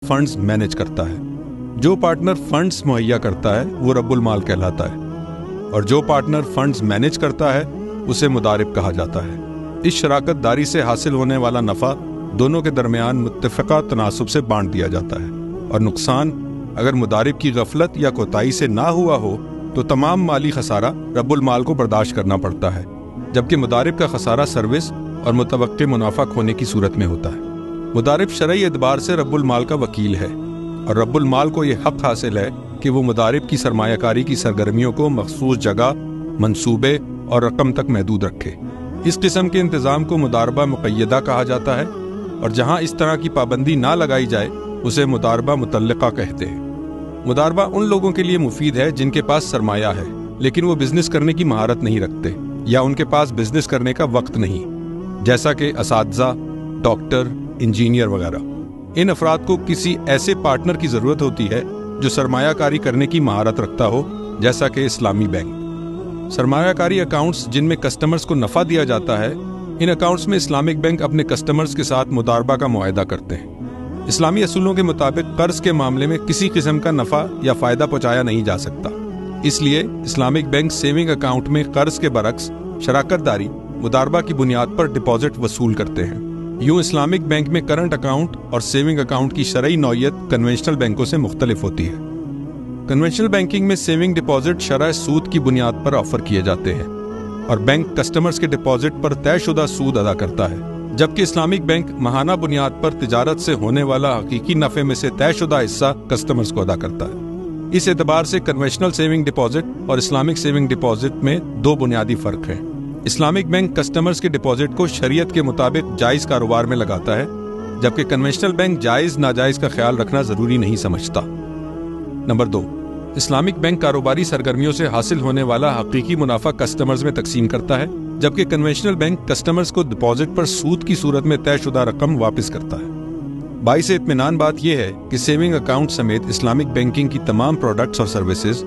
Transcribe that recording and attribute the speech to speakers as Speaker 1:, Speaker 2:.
Speaker 1: Funds manage کرتا ہے۔ جو پارٹنر فنڈز مہیا کرتا ہے وہ رب المال کہلاتا ہے، اور جو پارٹنر فنڈز مینیج کرتا ہے اسے مضارب کہا جاتا ہے۔ اس شراکت داری سے حاصل ہونے والا نفع دونوں کے درمیان متفقہ تناسب سے بانٹ دیا جاتا ہے، اور نقصان اگر مضارب کی غفلت یا کوتاہی سے نہ ہوا ہو تو تمام مالی خسارہ رب المال کو برداشت کرنا پڑتا ہے، جبکہ مضارب کا خسارہ سروس اور متوقع منافع کھونے کی صورت میں ہوتا ہے۔ مضارب شرعی اعتبار سے رب المال کا وکیل ہے، اور رب المال کو یہ حق حاصل ہے کہ وہ مضارب کی سرمایہ کاری کی سرگرمیوں کو مخصوص جگہ، منصوبے اور رقم تک محدود رکھے۔ اس قسم کے انتظام کو مضاربہ مقیدہ کہا جاتا ہے، اور جہاں اس طرح کی پابندی نہ لگائی جائے اسے مضاربہ مطلقہ کہتے ہیں۔ مضاربہ ان لوگوں کے لیے مفید ہے جن کے پاس سرمایہ ہے لیکن وہ بزنس کرنے کی مہارت نہیں رکھتے، یا ان کے پاس بزنس کرنے کا وقت نہیں، جیسا کہ اساتذہ، ڈاکٹر، انجینئر وغیرہ۔ ان افراد کو کسی ایسے پارٹنر کی ضرورت ہوتی ہے جو سرمایہ کاری کرنے کی مہارت رکھتا ہو، جیسا کہ اسلامی بینک۔ سرمایہ کاری اکاؤنٹس جن میں کسٹمرز کو نفع دیا جاتا ہے، ان اکاؤنٹس میں اسلامک بینک اپنے کسٹمرز کے ساتھ مضاربہ کا معاہدہ کرتے ہیں۔ اسلامی اصولوں کے مطابق قرض کے معاملے میں کسی قسم کا نفع یا فائدہ پہنچایا نہیں جا سکتا، اس لیے اسلامک بینک سیونگ اکاؤنٹ میں قرض کے برعکس شراکت داری مضاربہ کی بنیاد پر ڈپازٹ وصول کرتے ہیں۔ یوں اسلامک بینک میں کرنٹ اکاؤنٹ اور سیونگ اکاؤنٹ کی شرعی نوعیت کنونشنل بینکوں سے مختلف ہوتی ہے۔ کنونشنل بینکنگ میں سیونگ ڈپازٹ شرح سود کی بنیاد پر آفر کیے جاتے ہیں، اور بینک کسٹمرز کے ڈپازٹ پر طے شدہ سود ادا کرتا ہے، جبکہ اسلامک بینک ماہانہ بنیاد پر تجارت سے ہونے والا حقیقی نفع میں سے طے شدہ حصہ کسٹمرز کو ادا کرتا ہے۔ اس اعتبار سے کنونشنل سیونگ ڈپازٹ اور اسلامک سیونگ ڈپازٹ میں دو بنیادی فرق ہیں۔ اسلامک بینک کسٹمرز کے ڈپازٹ کو شریعت کے مطابق جائز کاروبار میں لگاتا ہے، جبکہ کنونشنل بینک جائز ناجائز کا خیال رکھنا ضروری نہیں سمجھتا۔ نمبر 2، اسلامک بینک کاروباری سرگرمیوں سے حاصل ہونے والا حقیقی منافع کسٹمرز میں تقسیم کرتا ہے، جبکہ کنونشنل بینک کسٹمرز کو ڈپازٹ پر سود کی صورت میں طے شدہ رقم واپس کرتا ہے۔ باعث اطمینان بات یہ ہے کہ سیونگ اکاؤنٹ سمیت اسلامک بینکنگ کی تمام پروڈکٹس اور سروسز